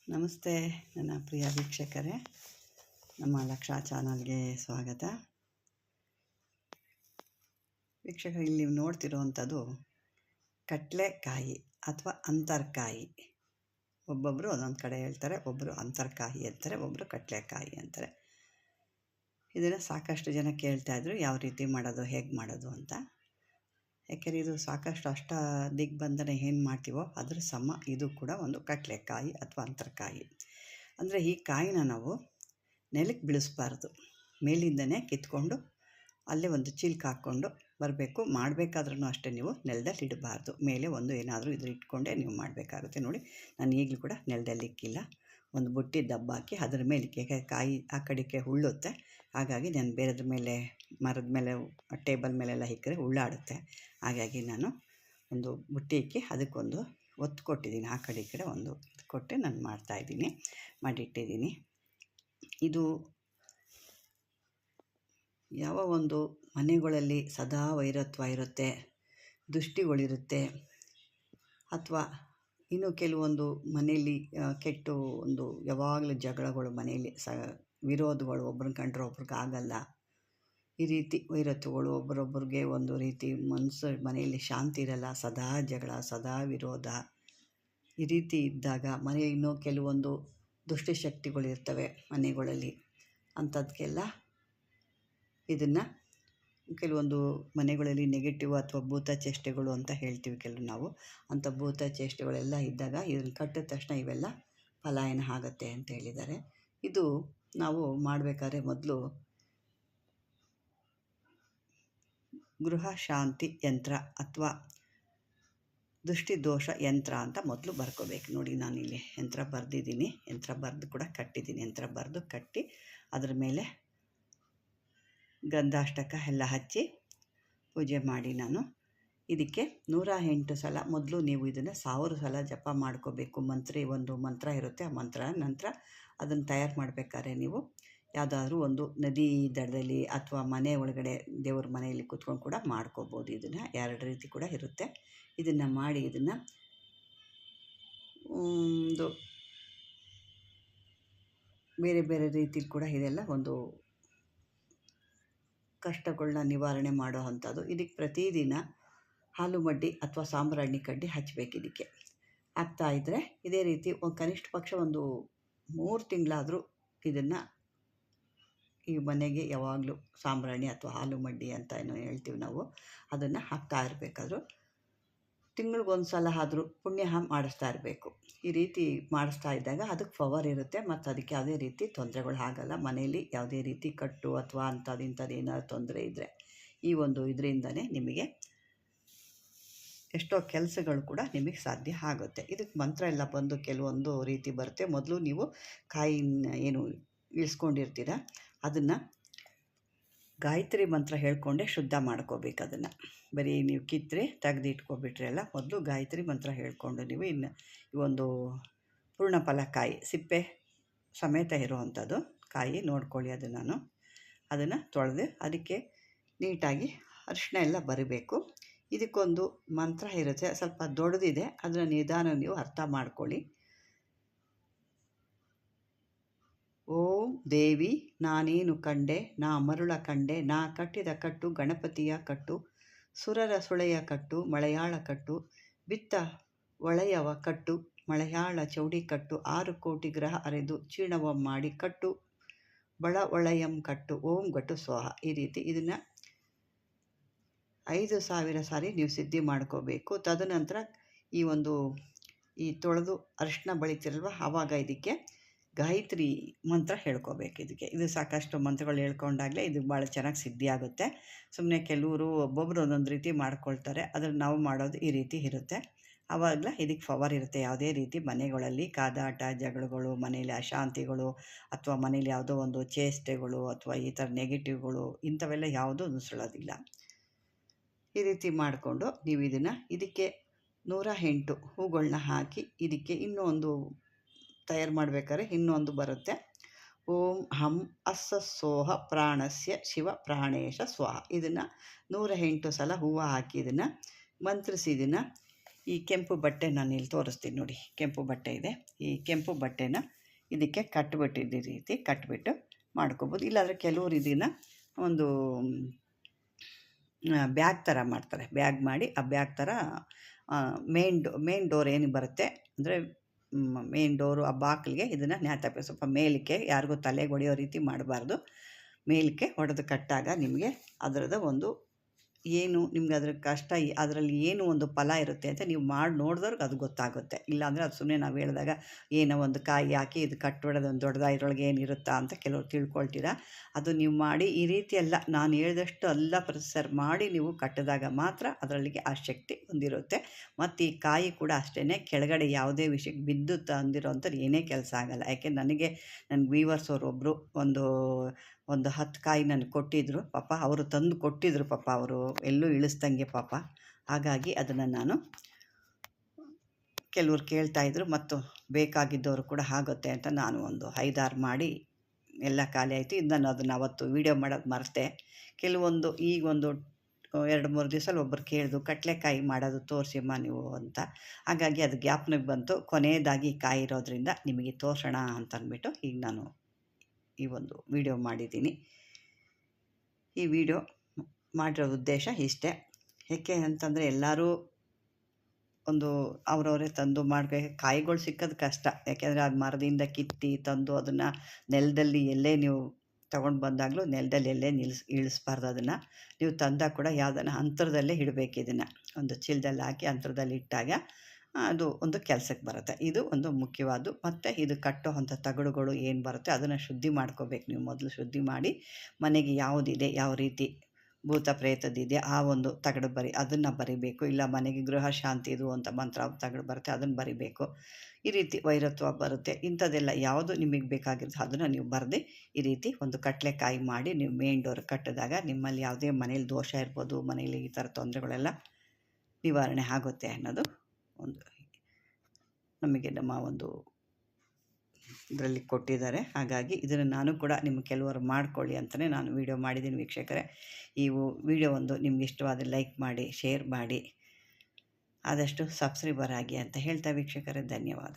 ನಮಸ್ತೆ ನನ್ನ ಪ್ರಿಯ ವೀಕ್ಷಕರೇ, ನಮ್ಮ ಲಕ್ಷ ಚಾನಲ್ಗೆ ಸ್ವಾಗತ. ವೀಕ್ಷಕರು, ಇಲ್ಲಿ ನೀವು ನೋಡ್ತಿರೋವಂಥದ್ದು ಕಡಲೆಕಾಯಿ ಅಥವಾ ಅಂತರಕಾಯಿ. ಒಬ್ಬೊಬ್ಬರು ಒಂದೊಂದು ಕಡೆ ಹೇಳ್ತಾರೆ, ಒಬ್ಬರು ಅಂತರಕಾಯಿ ಅಂತಾರೆ, ಒಬ್ಬರು ಕಡಲೆಕಾಯಿ ಅಂತಾರೆ. ಇದನ್ನು ಸಾಕಷ್ಟು ಜನ ಕೇಳ್ತಾಯಿದ್ರು, ಯಾವ ರೀತಿ ಮಾಡೋದು, ಹೇಗೆ ಮಾಡೋದು ಅಂತ. ಯಾಕೆಂದರೆ ಇದು ಸಾಕಷ್ಟು ದಿಗ್ಬಂಧನ ಏನು ಮಾಡ್ತೀವೋ ಅದ್ರ ಸಮ ಇದು ಕೂಡ ಒಂದು ಕಡಲೆಕಾಯಿ ಅಥವಾ ಅಂತರಕಾಯಿ. ಅಂದರೆ ಈ ಕಾಯಿನ ನಾವು ನೆಲಕ್ಕೆ ಬೀಳಿಸ್ಬಾರ್ದು, ಮೇಲಿಂದನೇ ಕಿತ್ಕೊಂಡು ಅಲ್ಲೇ ಒಂದು ಚೀಲಕ್ಕೆ ಹಾಕ್ಕೊಂಡು ಬರಬೇಕು. ಮಾಡಬೇಕಾದ್ರೂ ಅಷ್ಟೇ, ನೀವು ನೆಲದಲ್ಲಿ ಇಡಬಾರ್ದು. ಮೇಲೆ ಒಂದು ಏನಾದರೂ ಇದ್ರ ಇಟ್ಕೊಂಡೇ ನೀವು ಮಾಡಬೇಕಾಗುತ್ತೆ. ನೋಡಿ, ನಾನು ಈಗಲೂ ಕೂಡ ನೆಲದಲ್ಲಿ ಇಕ್ಕಿಲ್ಲ, ಒಂದು ಬುಟ್ಟಿ ದಬ್ಬ ಹಾಕಿ ಅದ್ರ ಮೇಲೆ ಕಾಯಿ ಆ ಕಡೆಗೆ ಉಳ್ಳುತ್ತೆ. ಹಾಗಾಗಿ ನಾನು ಬೇರೆದ್ರ ಮೇಲೆ, ಮರದ ಮೇಲೆ, ಟೇಬಲ್ ಮೇಲೆಲ್ಲ ಇಕ್ಕರೆ ಉಳ್ಳಾಡುತ್ತೆ. ಹಾಗಾಗಿ ನಾನು ಒಂದು ಬುಟ್ಟಿ ಇಕ್ಕಿ ಅದಕ್ಕೊಂದು ಒತ್ತು ಕೊಟ್ಟಿದ್ದೀನಿ. ಆ ಕಡೆ ಈ ಕಡೆ ಒಂದು ಕೊಟ್ಟು ನಾನು ಮಾಡ್ತಾಯಿದ್ದೀನಿ, ಮಾಡಿಟ್ಟಿದ್ದೀನಿ. ಇದು ಯಾವ ಒಂದು ಮನೆಗಳಲ್ಲಿ ಸದಾ ವೈರತ್ವ ಇರುತ್ತೆ, ದುಷ್ಟಿಗಳಿರುತ್ತೆ, ಅಥವಾ ಇನ್ನು ಕೆಲವೊಂದು ಮನೆಯಲ್ಲಿ ಕೆಟ್ಟು ಒಂದು ಯಾವಾಗಲೂ ಜಗಳಗಳು, ಮನೆಯಲ್ಲಿ ವಿರೋಧಗಳು, ಒಬ್ರನ್ನ ಕಂಡ್ರೆ ಒಬ್ರಿಗೆ ಆಗಲ್ಲ, ಈ ರೀತಿ ವೈರತ್ವಗಳು, ಒಬ್ಬರೊಬ್ಬರಿಗೆ ಒಂದು ರೀತಿ ಮನೆಯಲ್ಲಿ ಶಾಂತಿ ಇರಲ್ಲ, ಸದಾ ಜಗಳ, ಸದಾ ವಿರೋಧ, ಈ ರೀತಿ ಇದ್ದಾಗ ಮನೆ ಇನ್ನೂ ಕೆಲವೊಂದು ದುಷ್ಟಶಕ್ತಿಗಳಿರ್ತವೆ ಮನೆಗಳಲ್ಲಿ. ಅಂಥದ್ಕೆಲ್ಲ ಇದನ್ನು ಕೆಲವೊಂದು ಮನೆಗಳಲ್ಲಿ ನೆಗೆಟಿವ್ ಅಥವಾ ಭೂತ ಚೇಷ್ಟೆಗಳು ಅಂತ ಹೇಳ್ತೀವಿ ಕೆಲವು ನಾವು. ಅಂಥ ಭೂತ ಚೇಷ್ಟೆಗಳೆಲ್ಲ ಇದ್ದಾಗ ಇದನ್ನು ಕಟ್ಟಿದ ತಕ್ಷಣ ಇವೆಲ್ಲ ಪಲಾಯನ ಆಗುತ್ತೆ ಅಂತ ಹೇಳಿದ್ದಾರೆ. ಇದು ನಾವು ಮಾಡಬೇಕಾದ್ರೆ ಮೊದಲು ಗೃಹ ಶಾಂತಿ ಯಂತ್ರ ಅಥವಾ ದೃಷ್ಟಿದೋಷ ಯಂತ್ರ ಅಂತ ಮೊದಲು ಬರ್ಕೋಬೇಕು. ನೋಡಿ, ನಾನಿಲ್ಲಿ ಯಂತ್ರ ಬರೆದಿದ್ದೀನಿ, ಯಂತ್ರ ಬರೆದು ಕೂಡ ಕಟ್ಟಿದ್ದೀನಿ. ಯಂತ್ರ ಬರೆದು ಕಟ್ಟಿ ಅದ್ರ ಮೇಲೆ ಗಂಧಾಷ್ಟಕ ಎಲ್ಲ ಹಚ್ಚಿ ಪೂಜೆ ಮಾಡಿ ನಾನು ಇದಕ್ಕೆ 108 ಸಲ ಮೊದಲು ನೀವು ಇದನ್ನು 1000 ಸಲ ಜಪ ಮಾಡ್ಕೋಬೇಕು. ಒಂದು ಮಂತ್ರ ಇರುತ್ತೆ, ಆ ಮಂತ್ರ ನಂತರ ಅದನ್ನು ತಯಾರು ಮಾಡಬೇಕಾದ್ರೆ ನೀವು ಯಾವುದಾದ್ರೂ ಒಂದು ನದಿ ದಡದಲ್ಲಿ ಅಥವಾ ಮನೆ ಒಳಗಡೆ ದೇವ್ರ ಮನೆಯಲ್ಲಿ ಕೂತ್ಕೊಂಡು ಕೂಡ ಮಾಡ್ಕೋಬೋದು. ಇದನ್ನು 2 ರೀತಿ ಕೂಡ ಇರುತ್ತೆ. ಇದನ್ನು ಮಾಡಿ ಇದನ್ನು ಒಂದು ಬೇರೆ ಬೇರೆ ರೀತಿಲಿ ಕೂಡ ಇದೆಲ್ಲ ಒಂದು ಕಷ್ಟಗಳನ್ನ ನಿವಾರಣೆ ಮಾಡೋ ಅಂಥದ್ದು. ಇದಕ್ಕೆ ಪ್ರತಿದಿನ ಹಾಲು ಮಡ್ಡಿ ಅಥವಾ ಸಾಂಬ್ರಾಣಿ ಕಡ್ಡಿ ಹಚ್ಚಬೇಕು. ಇದಕ್ಕೆ ಹಾಕ್ತಾಯಿದ್ರೆ ಇದೇ ರೀತಿ ಕನಿಷ್ಠ ಪಕ್ಷ ಒಂದು 3 ತಿಂಗಳಾದರೂ ಇದನ್ನು ಈ ಮನೆಗೆ ಯಾವಾಗಲೂ ಸಾಂಬ್ರಾಣಿ ಅಥವಾ ಹಾಲು ಮಡ್ಡಿ ಅಂತ ಏನೋ ಹೇಳ್ತೀವಿ ನಾವು, ಅದನ್ನು ಹಾಕ್ತಾ ಇರಬೇಕಾದ್ರೂ ತಿಂಗಳಿಗೊಂದು ಸಲ ಆದರೂ ಪುಣ್ಯ ಮಾಡಿಸ್ತಾ ಇರಬೇಕು. ಈ ರೀತಿ ಮಾಡಿಸ್ತಾ ಇದ್ದಾಗ ಅದಕ್ಕೆ ಪವರ್ ಇರುತ್ತೆ ಮತ್ತು ಅದಕ್ಕೆ ಯಾವುದೇ ರೀತಿ ತೊಂದರೆಗಳು ಆಗಲ್ಲ. ಮನೆಯಲ್ಲಿ ಯಾವುದೇ ರೀತಿ ಕಟ್ಟು ಅಥವಾ ಇಂಥದ್ದು ಏನಾದ್ರು ತೊಂದರೆ ಇದ್ದರೆ ಈ ಒಂದು ಇದರಿಂದನೇ ನಿಮಗೆ ಎಷ್ಟೋ ಕೆಲಸಗಳು ಕೂಡ ನಿಮಗೆ ಸಾಧ್ಯ ಆಗುತ್ತೆ. ಇದಕ್ಕೆ ಮಂತ್ರ ಎಲ್ಲ ಬಂದು ಕೆಲವೊಂದು ರೀತಿ ಬರುತ್ತೆ. ಮೊದಲು ನೀವು ಕಾಯಿನ ಏನು ಇಳಿಸ್ಕೊಂಡಿರ್ತೀರ ಅದನ್ನು ಗಾಯತ್ರಿ ಮಂತ್ರ ಹೇಳ್ಕೊಂಡೆ ಶುದ್ಧ ಮಾಡ್ಕೋಬೇಕು. ಅದನ್ನು ಬರೀ ನೀವು ಕಿತ್ತರೆ ತೆಗೆದು ಇಟ್ಕೊಬಿಟ್ರೆ ಎಲ್ಲ, ಮೊದಲು ಗಾಯತ್ರಿ ಮಂತ್ರ ಹೇಳ್ಕೊಂಡು ನೀವು ಇನ್ನು ಒಂದು ಪೂರ್ಣಫಲ ಕಾಯಿ ಸಿಪ್ಪೆ ಸಮೇತ ಇರುವಂಥದ್ದು ಕಾಯಿ ನೋಡ್ಕೊಳ್ಳಿ. ಅದನ್ನು ತೊಳೆದು ಅದಕ್ಕೆ ನೀಟಾಗಿ ಅರಿಶಿನ ಎಲ್ಲ ಬರಿಬೇಕು. ಇದಕ್ಕೊಂದು ಮಂತ್ರ ಇರುತ್ತೆ, ಸ್ವಲ್ಪ ದೊಡ್ಡದಿದೆ, ಅದನ್ನು ನಿಧಾನ ನೀವು ಅರ್ಥ ಮಾಡ್ಕೊಳ್ಳಿ. ಓಂ ದೇವಿ ನಾನೇನು ಕಂಡೆ, ನಾ ಮರುಳ ಕಂಡೆ, ನಾ ಕಟ್ಟಿದ ಕಟ್ಟು ಗಣಪತಿಯ ಕಟ್ಟು, ಸುರರ ಸುಳೆಯ ಕಟ್ಟು ಮಲಯಾಳ ಕಟ್ಟು, ಬಿತ್ತ ಒಳೆಯವ ಕಟ್ಟು ಮಲಯಾಳ ಚೌಡಿ ಕಟ್ಟು, 6 ಕೋಟಿ ಗ್ರಹ ಅರೆದು ಚೀಣವ ಮಾಡಿ ಕಟ್ಟು ಬಳ ಒಳೆಯಂ ಕಟ್ಟು, ಓಂ ಗಟ್ಟು ಸ್ವಾಹ. ಈ ರೀತಿ ಇದನ್ನು 5000 ಸಾರಿ ನೀವು ಸಿದ್ಧಿ ಮಾಡ್ಕೋಬೇಕು. ತದನಂತರ ಈ ತೊಳೆದು ಅರಿಶಿನ ಬಳಿತಿರಲ್ವ, ಆವಾಗ ಇದಕ್ಕೆ ಗಾಯತ್ರಿ ಮಂತ್ರ ಹೇಳ್ಕೋಬೇಕು. ಇದು ಸಾಕಷ್ಟು ಮಂತ್ರಗಳು ಹೇಳ್ಕೊಂಡಾಗಲೇ ಇದು ಭಾಳ ಚೆನ್ನಾಗಿ ಸಿದ್ಧಿ ಆಗುತ್ತೆ. ಸುಮ್ಮನೆ ಕೆಲವರು ಒಬ್ಬೊಬ್ಬರು ಒಂದೊಂದು ರೀತಿ ಮಾಡ್ಕೊಳ್ತಾರೆ, ಅದನ್ನು ನಾವು ಮಾಡೋದು ಈ ರೀತಿ ಇರುತ್ತೆ. ಆವಾಗಲೇ ಇದಕ್ಕೆ ಪವರ್ ಇರುತ್ತೆ. ಯಾವುದೇ ರೀತಿ ಮನೆಗಳಲ್ಲಿ ಕಾದಾಟ, ಜಗಳಗಳು, ಮನೆಯಲ್ಲಿ ಅಶಾಂತಿಗಳು, ಅಥವಾ ಮನೇಲಿ ಯಾವುದೋ ಒಂದು ಚೇಷ್ಟೆಗಳು ಅಥವಾ ಈ ಥರ ನೆಗೆಟಿವ್ಗಳು ಇಂಥವೆಲ್ಲ ಯಾವುದೂ ನುಸುಳೋದಿಲ್ಲ. ಈ ರೀತಿ ಮಾಡಿಕೊಂಡು ನೀವು ಇದಕ್ಕೆ 108 ಹೂಗಳನ್ನ ಹಾಕಿ ಇದಕ್ಕೆ ಇನ್ನೊಂದು ತಯಾರು ಮಾಡಬೇಕಾದ್ರೆ ಇನ್ನೊಂದು ಬರುತ್ತೆ. ಓಂ ಹಂ ಅಸ್ಸ ಸೋಹ ಪ್ರಾಣಸ್ಯ ಶಿವ ಪ್ರಾಣೇಶ ಸ್ವಾಹ. ಇದನ್ನು 108 ಸಲ ಹೂವು ಹಾಕಿ ಇದನ್ನು ಮಂತ್ರಿಸಿ ಇದನ್ನು ಈ ಕೆಂಪು ಬಟ್ಟೆ ನಾನು ಇಲ್ಲಿ ತೋರಿಸ್ತೀನಿ ನೋಡಿ. ಕೆಂಪು ಬಟ್ಟೆ ಇದೆ. ಈ ಕೆಂಪು ಬಟ್ಟೆನ ಇದಕ್ಕೆ ಕಟ್ಟಿಬಿಟ್ಟು ಈ ರೀತಿ ಕಟ್ಟಿಬಿಟ್ಟು ಮಾಡ್ಕೊಬೋದು. ಇಲ್ಲಾಂದರೆ ಕೆಲವರು ಇದನ್ನು ಒಂದು ಬ್ಯಾಗ್ ಥರ ಮಾಡ್ತಾರೆ. ಬ್ಯಾಗ್ ಮಾಡಿ ಆ ಬ್ಯಾಗ್ ಥರ ಮೇನ್ ಡೋರ್ ಏನು ಬರುತ್ತೆ ಅಂದರೆ ಮೇನ್ ಡೋರು ಆ ಬಾಗಿಲಿಗೆ ಇದನ್ನು ನೇತಾಕಬೇಕು. ಸ್ವಲ್ಪ ಮೇಲಕ್ಕೆ, ಯಾರಿಗೂ ತಲೆಗೆ ಹೊಡೆಯೋ ರೀತಿ ಮಾಡಬಾರ್ದು. ಮೇಲಕ್ಕೆ ಹೊಡೆದು ಕಟ್ಟಾಗ ನಿಮಗೆ ಅದರದ್ದು ಒಂದು ಏನು ನಿಮ್ಗೆ ಅದ್ರ ಕಷ್ಟ, ಅದರಲ್ಲಿ ಏನು ಒಂದು ಫಲ ಇರುತ್ತೆ ಅಂತ ನೀವು ಮಾಡಿ ನೋಡಿದವ್ರಿಗೆ ಅದು ಗೊತ್ತಾಗುತ್ತೆ. ಇಲ್ಲಾಂದರೆ ಅದು ಸುಮ್ಮನೆ ನಾವು ಹೇಳಿದಾಗ ಏನೋ ಒಂದು ಕಾಯಿ ಹಾಕಿ ಇದು ಕಟ್ಬಿಡೋದು ಒಂದು ದೊಡ್ಡದಾಗಿರೊಳಗೆ ಏನಿರುತ್ತಾ ಅಂತ ಕೆಲವರು ತಿಳ್ಕೊಳ್ತೀರಾ. ಅದು ನೀವು ಮಾಡಿ ಈ ರೀತಿ ಎಲ್ಲ ನಾನು ಹೇಳಿದಷ್ಟು ಎಲ್ಲ ಪ್ರೊಸೆಸರ್ ಮಾಡಿ ನೀವು ಕಟ್ಟಿದಾಗ ಮಾತ್ರ ಅದರಲ್ಲಿಗೆ ಆ ಶಕ್ತಿ ಹೊಂದಿರುತ್ತೆ. ಮತ್ತು ಈ ಕಾಯಿ ಕೂಡ ಅಷ್ಟೇ, ಕೆಳಗಡೆ ಯಾವುದೇ ವಿಷಯಕ್ಕೆ ಬಿದ್ದು ತಂದಿರೋಂಥದ್ದು ಏನೇ ಕೆಲಸ ಆಗೋಲ್ಲ. ಯಾಕೆ ನನಗೆ ನನ್ನ ವೀವರ್ಸ್ ಅವರೊಬ್ಬರು ಒಂದು 10 ಕಾಯಿ ನನಗೆ ಕೊಟ್ಟಿದ್ದರು. ಪಾಪ ಅವರು ತಂದು ಕೊಟ್ಟಿದ್ದರು. ಪಾಪ ಅವರು ಎಲ್ಲೂ ಇಳಿಸ್ದಂಗೆ ಪಾಪ. ಹಾಗಾಗಿ ಅದನ್ನು ನಾನು ಕೆಲವ್ರು ಕೇಳ್ತಾಯಿದ್ರು ಮತ್ತು ಬೇಕಾಗಿದ್ದವರು ಕೂಡ ಆಗುತ್ತೆ ಅಂತ ನಾನು ಒಂದು 5-6 ಮಾಡಿ ಎಲ್ಲ ಖಾಲಿ ಆಯಿತು. ಇದು ನಾನು ಅದನ್ನು ಅವತ್ತು ವೀಡಿಯೋ ಮಾಡೋದು ಮರೆತೆ. ಕೆಲವೊಂದು ಈಗೊಂದು 2-3 ದಿವಸದಲ್ಲಿ ಒಬ್ಬರು ಕೇಳಿದ್ರು ಕಡಲೆಕಾಯಿ ಮಾಡೋದು ತೋರಿಸಿಮ್ಮ ನೀವು ಅಂತ. ಹಾಗಾಗಿ ಅದು ಜ್ಞಾಪನಕ್ಕೆ ಬಂತು. ಕೊನೆಯದಾಗಿ ಕಾಯಿ ಇರೋದ್ರಿಂದ ನಿಮಗೆ ತೋರಿಸೋಣ ಅಂತ ಅಂದ್ಬಿಟ್ಟು ಈಗ ನಾನು ಈ ಒಂದು ವಿಡಿಯೋ ಮಾಡಿದ್ದೀನಿ. ಈ ವಿಡಿಯೋ ಮಾಡಿರೋ ಉದ್ದೇಶ ಇಷ್ಟೇ. ಏಕೆ ಅಂತಂದರೆ ಎಲ್ಲರೂ ಒಂದು ಅವರವರೇ ತಂದು ಮಾಡಬೇಕು. ಕಾಯಿಗಳು ಸಿಕ್ಕೋದು ಕಷ್ಟ. ಯಾಕೆಂದರೆ ಅದು ಮರದಿಂದ ಕಿತ್ತಿ ತಂದು ಅದನ್ನು ನೆಲದಲ್ಲಿ ಎಲ್ಲೇ ನೀವು ತೊಗೊಂಡು ಬಂದಾಗಲೂ ನೆಲದಲ್ಲಿ ಎಲ್ಲೇ ಇಳಿಸ್ಬಾರ್ದು. ಅದನ್ನು ನೀವು ತಂದಾಗ ಕೂಡ ಯಾವುದನ್ನು ಅಂತರದಲ್ಲೇ ಇಡಬೇಕು. ಇದನ್ನು ಒಂದು ಚೀಲದಲ್ಲಿ ಹಾಕಿ ಅಂತರದಲ್ಲಿ ಇಟ್ಟಾಗ ಅದು ಒಂದು ಕೆಲಸಕ್ಕೆ ಬರುತ್ತೆ. ಇದು ಒಂದು ಮುಖ್ಯವಾದ್ದು. ಮತ್ತು ಇದು ಕಟ್ಟೋ ಅಂಥ ತಗಡುಗಳು ಏನು ಬರುತ್ತೆ ಅದನ್ನು ಶುದ್ಧಿ ಮಾಡ್ಕೋಬೇಕು. ನೀವು ಮೊದಲು ಶುದ್ಧಿ ಮಾಡಿ ಮನೆಗೆ ಯಾವುದಿದೆ, ಯಾವ ರೀತಿ ಭೂತ ಪ್ರೇತದಿದೆ ಆ ಒಂದು ತಗಡು ಅದನ್ನು ಬರಿಬೇಕು. ಇಲ್ಲ ಮನೆಗೆ ಗೃಹ ಶಾಂತಿದು ಅಂತ ಮಂತ್ರ ತಗಡು ಬರುತ್ತೆ ಅದನ್ನು ಬರಿಬೇಕು. ಈ ರೀತಿ ವೈರತ್ವ ಬರುತ್ತೆ. ಇಂಥದ್ದೆಲ್ಲ ಯಾವುದು ನಿಮಗೆ ಬೇಕಾಗಿರುತ್ತೆ ಅದನ್ನು ನೀವು ಬರೆದು ಈ ರೀತಿ ಒಂದು ಕಡಲೆಕಾಯಿ ಮಾಡಿ ನೀವು ಮೇನ್ ಡೋರ್ ಕಟ್ಟಿದಾಗ ನಿಮ್ಮಲ್ಲಿ ಯಾವುದೇ ಮನೇಲಿ ದೋಷ ಇರ್ಬೋದು, ಮನೇಲಿ ಈ ಥರ ತೊಂದರೆಗಳೆಲ್ಲ ನಿವಾರಣೆ ಆಗುತ್ತೆ ಅನ್ನೋದು ಒಂದು ನಮಗೆ ನಮ್ಮ ಒಂದು ಇದರಲ್ಲಿ ಕೊಟ್ಟಿದ್ದಾರೆ. ಹಾಗಾಗಿ ಇದನ್ನು ನಾನು ಕೂಡ ನಿಮ್ಮ ಕೆಲವರು ಮಾಡ್ಕೊಳ್ಳಿ ಅಂತಲೇ ನಾನು ವಿಡಿಯೋ ಮಾಡಿದ್ದೀನಿ ವೀಕ್ಷಕರೇ. ಈ ವಿಡಿಯೋ ಒಂದು ನಿಮ್ಗೆ ಇಷ್ಟವಾದರೆ ಲೈಕ್ ಮಾಡಿ, ಶೇರ್ ಮಾಡಿ, ಆದಷ್ಟು ಸಬ್ಸ್ಕ್ರೈಬರ್ ಆಗಿ ಅಂತ ಹೇಳ್ತಾ ವೀಕ್ಷಕರೇ ಧನ್ಯವಾದ.